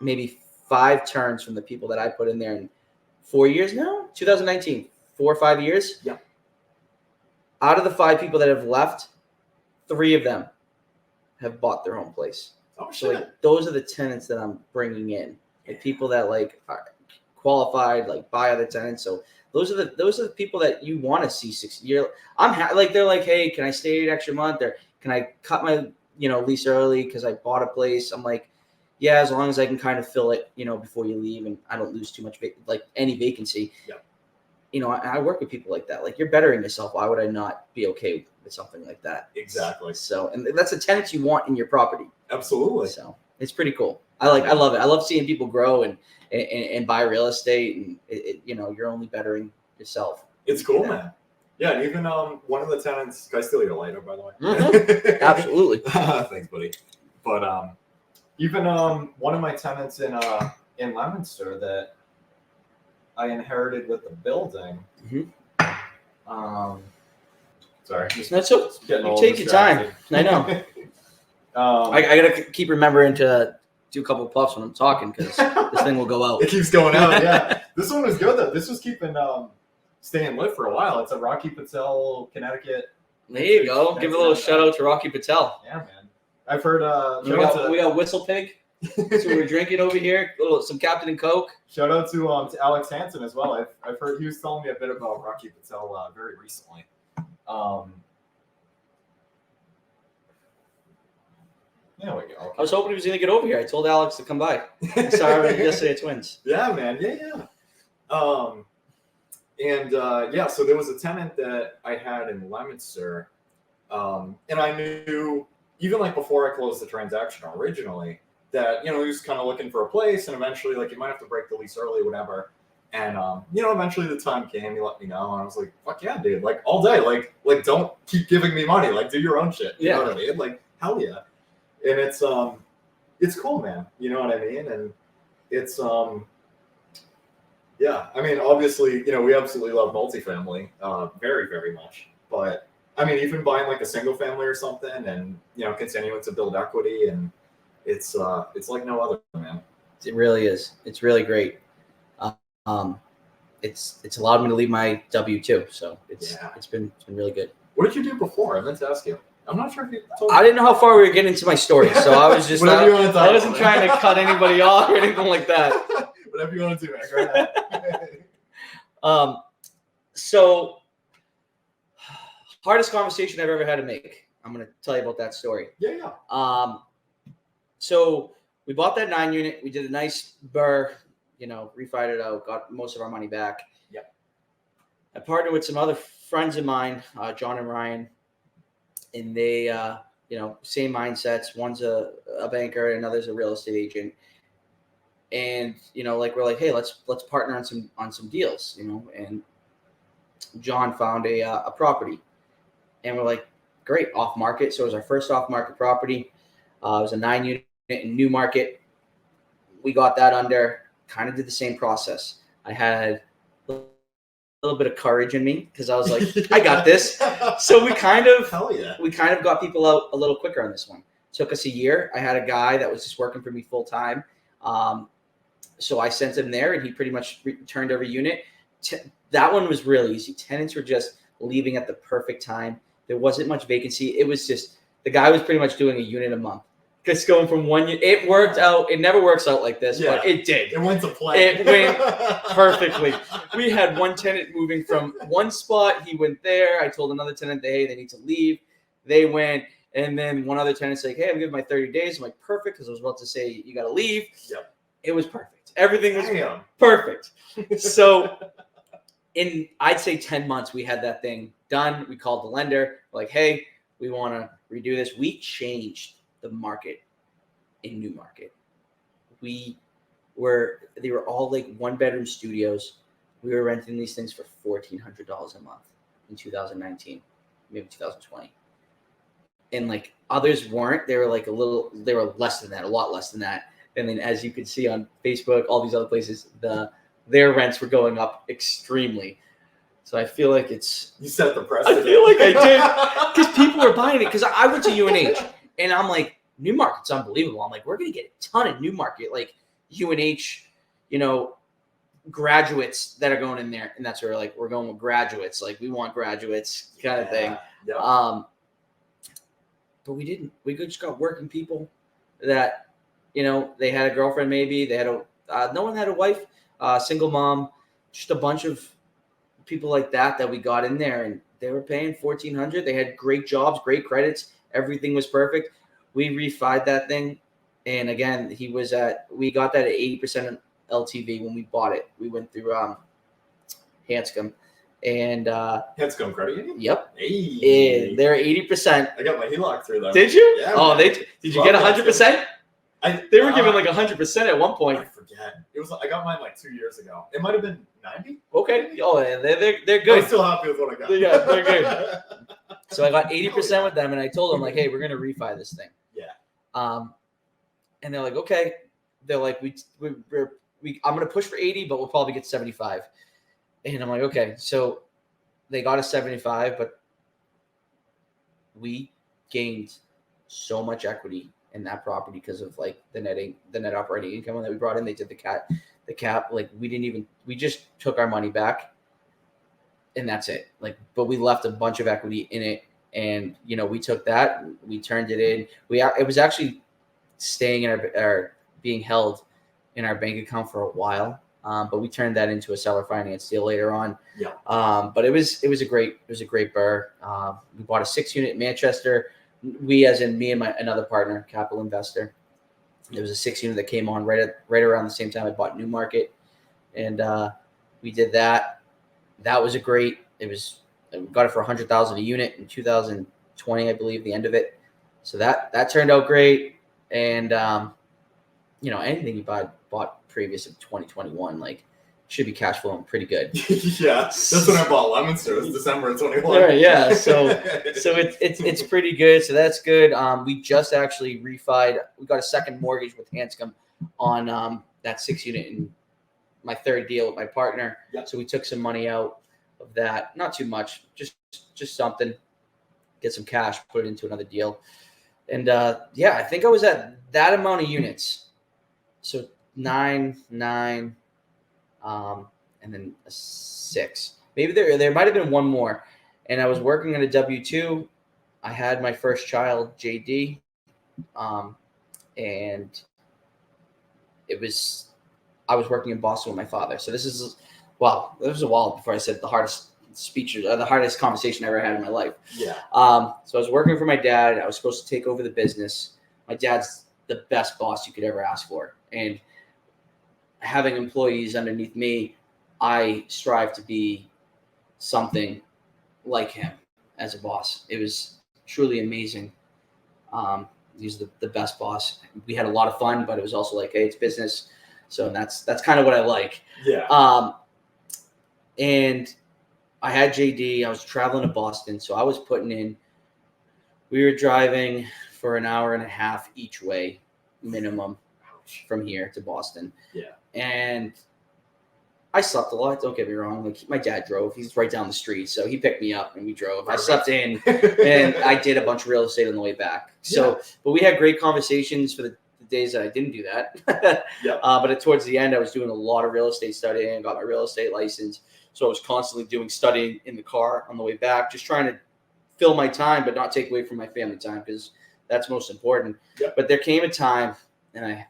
maybe 5 turns from the people that I put in there in 4 years now, 2019, 4 or 5 years. Yeah. Out of the 5 people that have left, 3 of them have bought their own place. Oh, shit. So like, those are the tenants that I'm bringing in, like people that like are qualified, like buy other tenants. So those are the people that you want to see 6 years. Like they're like, hey, can I stay an extra month, or can I cut my lease early because I bought a place? I'm like, yeah, as long as I can kind of fill it, before you leave, and I don't lose too much any vacancy. Yeah. I work with people like that. Like, you're bettering yourself. Why would I not be okay with something like that? Exactly. So, and that's the tenants you want in your property. Absolutely. So it's pretty cool. I love it. I love seeing people grow and buy real estate, and you're only bettering yourself. It's cool, man. Yeah, and even one of the tenants. Can I steal your lighter, by the way? Mm-hmm. Absolutely. Thanks, buddy. But even one of my tenants in Leominster that I inherited with the building. Mm-hmm. Sorry. That's so. You take your time. I know. I gotta keep remembering to do a couple of puffs when I'm talking, because this thing will go out. It keeps going out. Yeah. This one was good though. This was staying lit for a while. It's a Rocky Patel, Connecticut. There you go. Give a little shout out to Rocky Patel. Yeah, man. I've heard. We got Whistle Pig. So we're drinking over here. Some Captain and Coke. Shout out to Alex Hansen as well. I've heard he was telling me a bit about Rocky Patel very recently. There we go. Okay. I was hoping he was going to get over here. I told Alex to come by. Sorry, yesterday at Twins. Yeah, man. Yeah. So there was a tenant that I had in Leominster, and I knew even like before I closed the transaction originally that he was kind of looking for a place, and eventually like you might have to break the lease early, whatever. And eventually the time came. He let me know, and I was like, "Fuck yeah, dude! Like all day, like don't keep giving me money. Like do your own shit. You know what I mean? Like hell yeah!" And it's cool, man. You know what I mean? And it's yeah. I mean, obviously, we absolutely love multifamily, very, very much. But I mean, even buying like a single family or something, and continuing to build equity, and it's like no other, man. It really is. It's really great. It's allowed me to leave my W-2, so it's been really good. What did you do before? I meant to ask you. I'm not sure if you told me. I didn't know how far we were getting into my story, so I was just Whatever you want to talk I wasn't trying to cut anybody off or anything like that. Whatever you want to do, man. Go ahead. So hardest conversation I've ever had to make. I'm going to tell you about that story. Yeah. So we bought that 9-unit. We did a nice burr, refied it out, got most of our money back. Yep. I partnered with some other friends of mine, John and Ryan, and they, same mindsets. One's a banker and another's a real estate agent. And, we're like, hey, let's partner on some deals, and John found a property, and we're like, great, off market. So it was our first off market property. It was a 9-unit in Newmarket. We got that under, kind of did the same process. I had a little bit of courage in me because I was like, I got this. So we kind of got people out a little quicker on this one. Took us a year. I had a guy that was just working for me full time. So I sent him there, and he pretty much returned every unit. That one was really easy. Tenants were just leaving at the perfect time. There wasn't much vacancy. It was just the guy was pretty much doing a unit a month. Just going from one unit. It worked out. It never works out like this, but it did. It went to plan. It went perfectly. We had one tenant moving from one spot. He went there. I told another tenant, hey, they need to leave. They went. And then one other tenant's like, hey, I'm giving my 30 days. I'm like, perfect, because I was about to say you got to leave. Yep. It was perfect. Everything was perfect. So in, I'd say 10 months, we had that thing done. We called the lender. We're like, hey, we want to redo this. We changed the market in Newmarket. They were all like 1-bedroom studios. We were renting these things for $1,400 a month in 2019, maybe 2020. And like others weren't. They were like they were less than that, a lot less than that. And then as you can see on Facebook, all these other places, their rents were going up extremely. So I feel like you set the precedent. I feel like I did because people were buying it. Because I went to UNH and I'm like, Newmarket's unbelievable. I'm like, we're gonna get a ton of Newmarket, like UNH, graduates that are going in there, and that's where we're going with graduates. Like we want graduates kind of thing. Yeah. But we didn't. We just got working people that, they had a girlfriend maybe. They had no one had a wife, single mom, just a bunch of people like that we got in there, and they were paying $1,400. They had great jobs, great credits. Everything was perfect. We refied that thing. And again, we got that at 80% LTV when we bought it. We went through Hanscom. And Hanscom Credit Union? Yep. Hey. And they're 80%. I got my HELOC through them. Did you? Yeah. Oh, did you get 100%? They were giving like 100% at one point. I forget. I got mine like 2 years ago. It might have been 90. Okay. Oh, they're good. I'm still happy with what I got. Yeah, they're good. So I got 80% with them, and I told them like, hey, we're gonna refi this thing. Yeah. And they're like, okay. They're like, I'm gonna push for 80, but we'll probably get 75. And I'm like, okay. So they got a 75, but we gained so much equity in that property because of like the net operating income that we brought in. They did the cap. Like we just took our money back, and that's it. Like, but we left a bunch of equity in it, and we took that, we turned it in. It was actually staying in our being held in our bank account for a while. But we turned that into a seller finance deal later on. Yeah. But it was a great burr. We bought a 6-unit in Manchester, we, as in me and another partner, capital investor, there was a 6 unit that came on right around the same time I bought Newmarket, and we did that. That was we got it for $100,000 a unit in 2020, I believe, the end of it. So that turned out great. And anything you bought previous of 2021, like, should be cash flowing pretty good. Yeah, that's when I bought Lemonster. It was December of 21. Yeah. So it's pretty good. So that's good. We just actually refied. We got a second mortgage with Hanscom on that 6 unit in my third deal with my partner. Yep. So we took some money out of that. Not too much, just something. Get some cash, put it into another deal. And I think I was at that amount of units. So 9, and then a 6. Maybe there might have been one more. And I was working on a W-2. I had my first child, JD, and I was working in Boston with my father. So this was a while before I said the hardest speech or the hardest conversation I ever had in my life. Yeah. So I was working for my dad. I was supposed to take over the business. My dad's the best boss you could ever ask for. And having employees underneath me, I strive to be something like him as a boss. It was truly amazing. He's the best boss. We had a lot of fun, but it was also like, hey, it's business. So that's kind of what I like. Yeah. And I had JD. I was traveling to Boston, so I was we were driving for an hour and a half each way minimum from here to Boston. Yeah. And I slept a lot. Don't get me wrong. Like, my dad drove. He's right down the street, so he picked me up and we drove. I slept in, and I did a bunch of real estate on the way back. So, But we had great conversations for the days that I didn't do that. Yeah. But towards the end, I was doing a lot of real estate studying. I got my real estate license, so I was constantly doing studying in the car on the way back, just trying to fill my time, but not take away from my family time, because that's most important. Yeah. But there came a time, and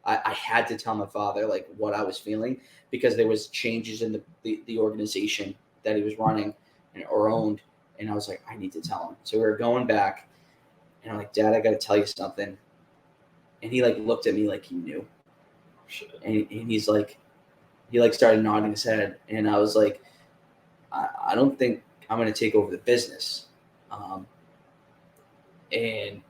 I had to tell my father, like, what I was feeling, because there was changes in the organization that he was running or owned. And I was like, I need to tell him. So we were going back, and I'm like, Dad, I got to tell you something. And he looked at me like he knew. And he's like, he started nodding his head. And I was like, I don't think I'm going to take over the business. And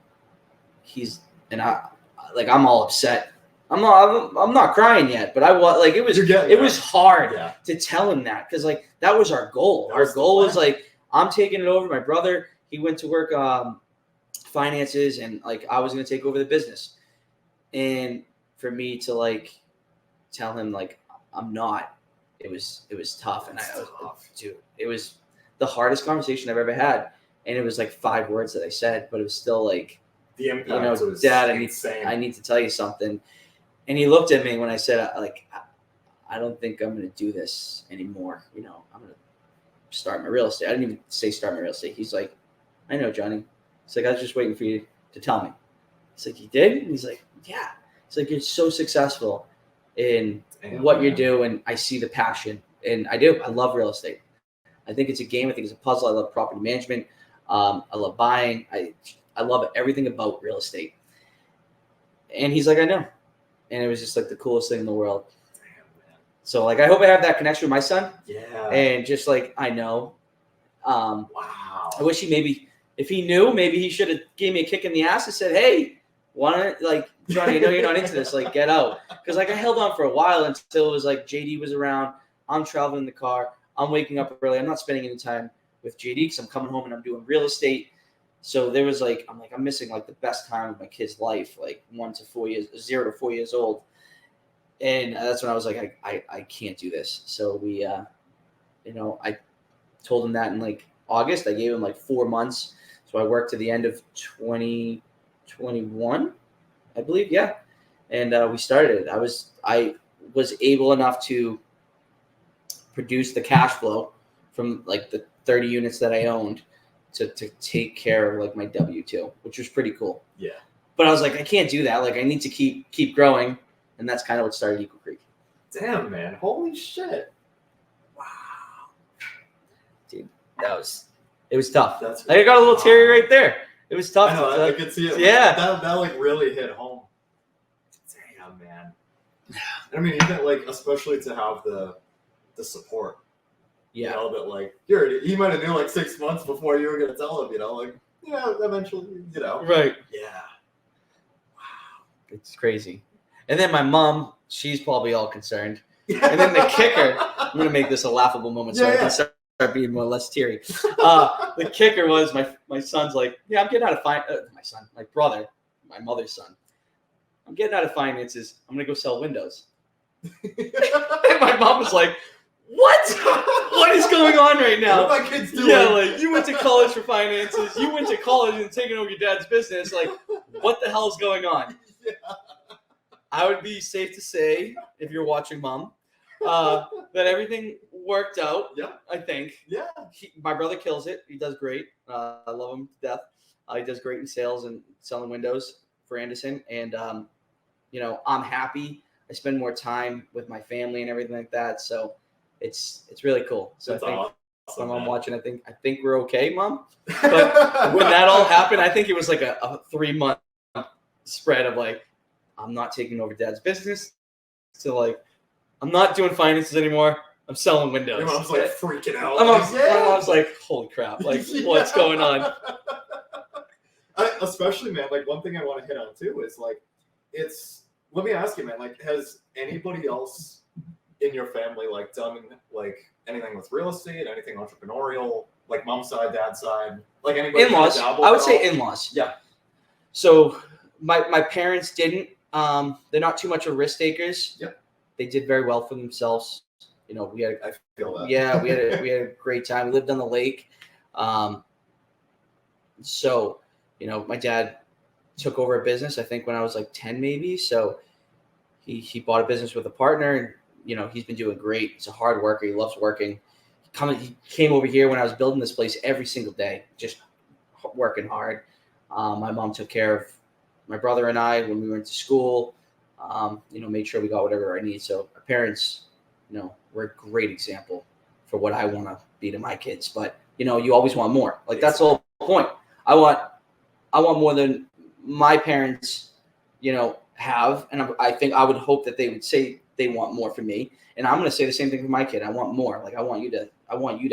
I'm all upset. I'm not crying yet, but it was hard to tell him that, because that was our goal. Our goal was I'm taking it over. My brother, he went to work finances, and I was going to take over the business. And for me to tell him I'm not, it was tough. And it was the hardest conversation I've ever had. And it was 5 words that I said, but it was still the impact was Dad, insane. I need to tell you something. And he looked at me when I said, I don't think I'm going to do this anymore. I'm going to start my real estate. I didn't even say start my real estate. He's like, I know, Johnny. He's like, I was just waiting for you to tell me. He's like, you did? And he's like, yeah. He's like, you're so successful in what you do, and I see the passion. And I do. I love real estate. I think it's a game. I think it's a puzzle. I love property management. I love buying. I love everything about real estate. And he's like, I know. And it was just the coolest thing in the world. Damn, man. So I hope I have that connection with my son. Yeah. And just I know. Wow. I wish if he knew, maybe he should have gave me a kick in the ass and said, hey, why don't Johnny, I know you're not into this, get out. Because I held on for a while until it was JD was around. I'm traveling in the car. I'm waking up early. I'm not spending any time with JD because I'm coming home and I'm doing real estate. So there was I'm missing the best time of my kid's life, 0 to 4 years old. And that's when I was I can't do this. So we, I told him that in August. I gave him 4 months. So I worked to the end of 2021, I believe. Yeah. And we started. I was able enough to produce the cash flow from the 30 units that I owned to take care of my W-2, which was pretty cool. Yeah. But I was I can't do that. I need to keep growing. And that's kind of what started Eagle Creek. Damn, man. Holy shit. Wow. Dude, it was tough. That's I got a little teary right there. It was tough. I know, I could see it. Yeah. That like really hit home. Damn, man. I mean, even like, especially to have the support. Yeah. You know, that like, he might have knew like 6 months before you were going to tell him, you know, like, yeah, eventually, you know. Right. Yeah. Wow. It's crazy. And then my mom, she's probably all concerned. And then the kicker, I'm going to make this a laughable moment so I can start being more less teary. The kicker was my son's like, yeah, I'm getting out of my brother, my mother's son. I'm getting out of finances. I'm going to go sell windows. And my mom was like, what? What is going on right now? What are my kids doing? Yeah, like, you went to college for finances. You went to college and taking over your dad's business. Like, what the hell is going on? Yeah. I would be safe to say, if you're watching, Mom, that everything worked out. Yeah. I think. Yeah. My brother kills it. He does great. I love him to death. He does great in sales and selling windows for Anderson. And, you know, I'm happy. I spend more time with my family and everything like that. So it's really cool. So That's I think awesome, I'm man. watching. I think we're okay, Mom. But when that all happened, I think it was like a 3-month spread of like, I'm not taking over Dad's business. So like, I'm not doing finances anymore. I'm selling windows. Your mom's like freaking out. My mom's like, holy crap! Like, what's going on? Especially, man, like one thing I want to hit on too is like, let me ask you, man, like, has anybody else in your family like done like anything with real estate, anything entrepreneurial, like mom's side, dad's side, like anybody? In-laws. I would say in-laws. Yeah. So my parents didn't. They're not too much of risk takers. Yep. They did very well for themselves. You know, I feel that. Yeah, we had a great time. We lived on the lake. So, you know, my dad took over a business, I think when I was like 10 maybe. So he bought a business with a partner, and, you know, he's been doing great. He's a hard worker. He loves working. He came over here when I was building this place every single day, just working hard. My mom took care of my brother and I when we went to school, you know, made sure we got whatever I need. So our parents, you know, were a great example for what I want to be to my kids. But, you know, you always want more. Like, that's the whole point. I want more than my parents, you know, have. And I think I would hope that they would say they want more from me. And I'm going to say the same thing for my kid. I want more. Like, I want you to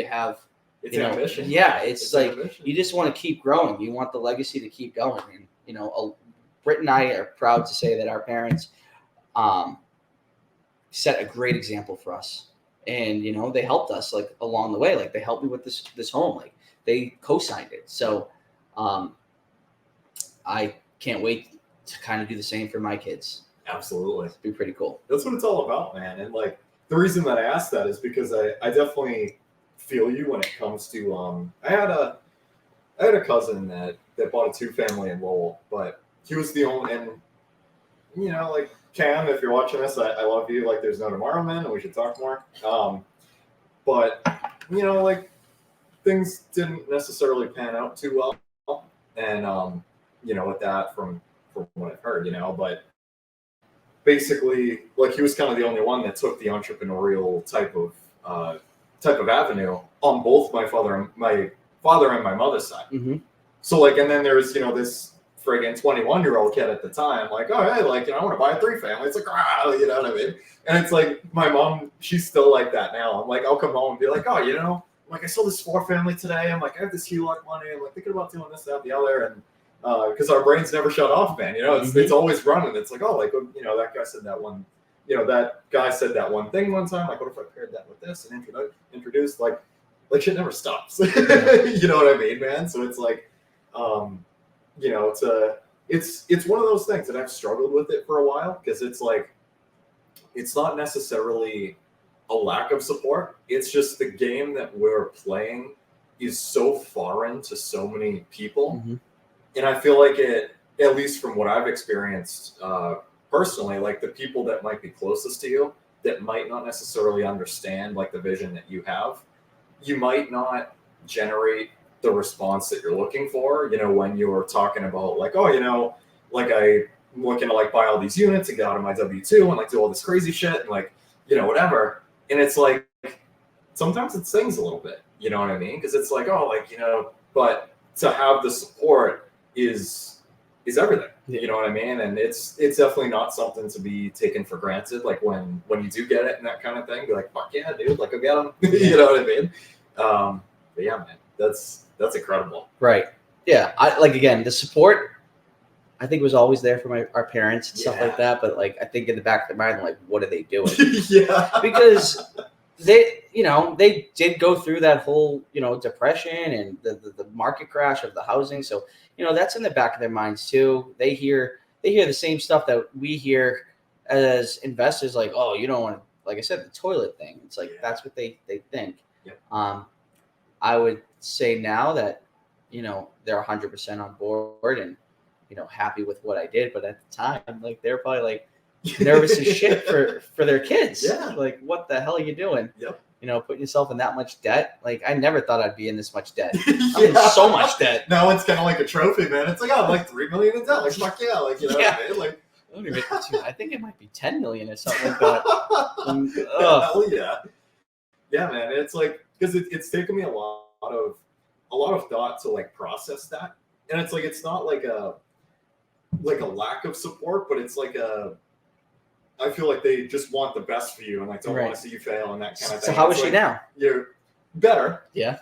have, It's you know, ambition. yeah, it's like ambition. you just want to keep growing. You want the legacy to keep going. And, you know, Britt and I are proud to say that our parents set a great example for us. And, you know, they helped us like along the way. Like, they helped me with this home. Like, they co-signed it. So I can't wait to kind of do the same for my kids. Absolutely. It'd be pretty cool. That's what it's all about, man. And like the reason that I asked that is because I definitely feel you when it comes to I had a cousin that bought a 2-family in Lowell, but he was the only, and you know, like, Cam, if you're watching this, I love you. Like, there's no tomorrow, man, and we should talk more. But you know, like, things didn't necessarily pan out too well, and you know, with that from what I've heard, you know, but basically, like, he was kind of the only one that took the entrepreneurial type of avenue on both my father and my mother's side. Mm-hmm. So like, and then there's, you know, this friggin' 21-year-old kid at the time, like, oh, hey, like, you know, I want to buy a 3-family. It's like, you know what I mean? And it's like, my mom, she's still like that now. I'm like, I'll come home and be like, oh, you know, like, I sold this 4-family today. I'm like, I have this HELOC money. I'm like thinking about doing this, that, and the other. And because our brains never shut off, man. You know, it's always running. It's like, oh, like, you know, that guy said that one. You know, that guy said that one thing one time. Like, what if I paired that with this and introduced? Like shit never stops. You know what I mean, man? So it's like, you know, it's one of those things that I've struggled with it for a while, because it's like, it's not necessarily a lack of support. It's just the game that we're playing is so foreign to so many people. Mm-hmm. And I feel like it, at least from what I've experienced personally, like the people that might be closest to you that might not necessarily understand like the vision that you have, you might not generate the response that you're looking for, you know, when you're talking about like, oh, you know, like I'm looking to like buy all these units and get out of my W-2 and like do all this crazy shit and like, you know, whatever. And it's like, sometimes it stings a little bit, you know what I mean? Because it's like, oh, like, you know, but to have the support is everything. You know what I mean? And it's definitely not something to be taken for granted. Like when you do get it and that kind of thing, be like, fuck yeah, dude, like go get them. You know what I mean? But yeah, man, that's incredible. Right. Yeah. Again, the support, I think, was always there for our parents and stuff like that. But like, I think in the back of their mind, like, what are they doing? Yeah. Because they did go through that whole, depression and the market crash of the housing. So, that's in the back of their minds too. They hear the same stuff that we hear as investors, like, oh, you don't want to, like I said, the toilet thing. It's like, that's what they think. Yep. I would say now that, they're 100% on board and, happy with what I did. But at the time, like, they're probably like nervous as shit for their kids. Yeah. Like, what the hell are you doing? Yep. Putting yourself in that much debt. Like, I never thought I'd be in this much debt. I'm in so much debt. Now it's kind of like a trophy, man. It's like, oh, I'm like $3 million in debt. Like, fuck yeah. Like, what I mean? Like, I think it might be 10 million or something like that. Hell yeah. Yeah, man. It's like, because it's taken me a lot of thought to like process that. And it's like, it's not like a lack of support, but it's like I feel like they just want the best for you and like don't want to see you fail and that kind of thing. So how is she now? You're better. Yeah.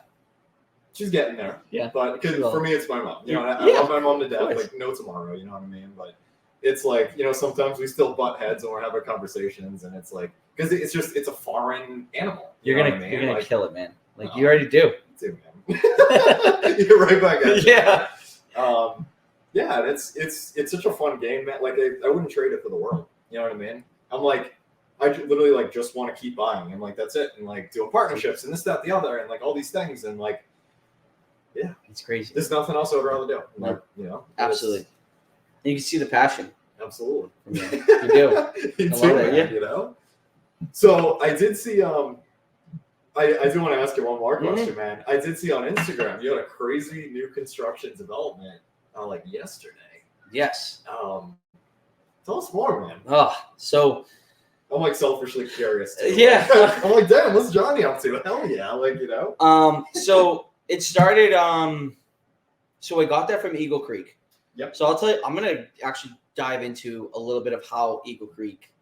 She's getting there. Yeah. But because for me, it's my mom. I love my mom to death. Like, no tomorrow, you know what I mean? But it's like, sometimes we still butt heads when we're having conversations, and it's like, because it's a foreign animal. You're gonna kill it, man. Like, you already do. Too, man. You're right back at Yeah. Yeah, it's such a fun game, man. Like, I wouldn't trade it for the world. You know what I mean? I'm like, I literally like just want to keep buying, and like that's it, and like doing partnerships and this, that, the other, and like all these things, and like, yeah, it's crazy. There's nothing else I would rather do. Like, absolutely. You can see the passion. Absolutely. Yeah, you do. You do, man, So I did see. I do want to ask you one more question, man. I did see on Instagram you had a crazy new construction development, like yesterday. Yes. Tell us more, man. So I'm like selfishly curious too. Yeah. I'm like, damn, what's Johnny up to? Hell yeah, like, So it started. So I got that from Eagle Creek. Yep. So I'll tell you, I'm gonna actually dive into a little bit of how Eagle Creek,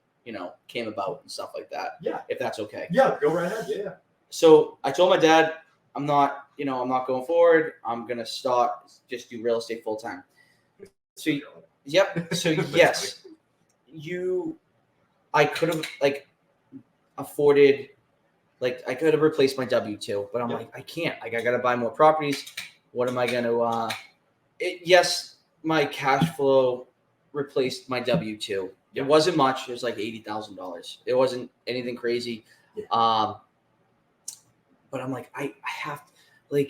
came about and stuff like that. Yeah. If that's okay. Yeah, go right ahead. Yeah. So I told my dad, I'm not going forward. I'm gonna just do real estate full time. So yep. So yes. I could have afforded, I could have replaced my W-2, but I'm like, I can't. I got to buy more properties. What am I going to? Yes, my cash flow replaced my W-2. It wasn't much. It was like $80,000. It wasn't anything crazy. Yeah. But I'm like, I have to, I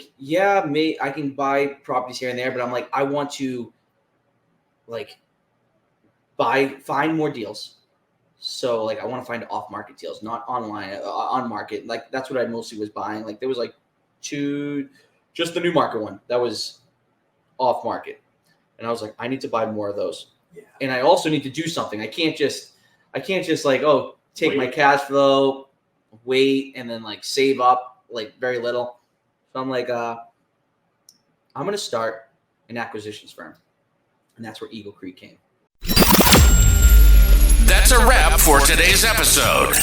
can buy properties here and there, but I'm like, I want to find more deals. So I want to find off-market deals, not online, on market. Like, that's what I mostly was buying. Like, there was just the new market one that was off market. And I was like, I need to buy more of those. Yeah. And I also need to do something. I can't just take my cash flow, wait, and then save up very little. So I'm like, I'm going to start an acquisitions firm. And that's where Eagle Creek came. That's a wrap for today's episode.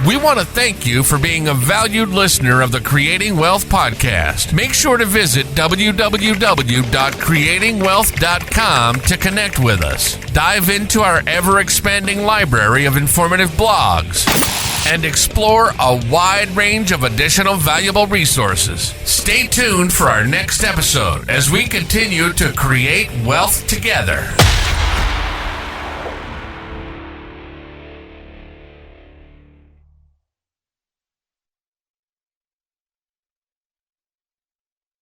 We want to thank you for being a valued listener of the Creating Wealth Podcast. Make sure to visit www.creatingwealth.com to connect with us. Dive into our ever-expanding library of informative blogs and explore a wide range of additional valuable resources. Stay tuned for our next episode as we continue to create wealth together.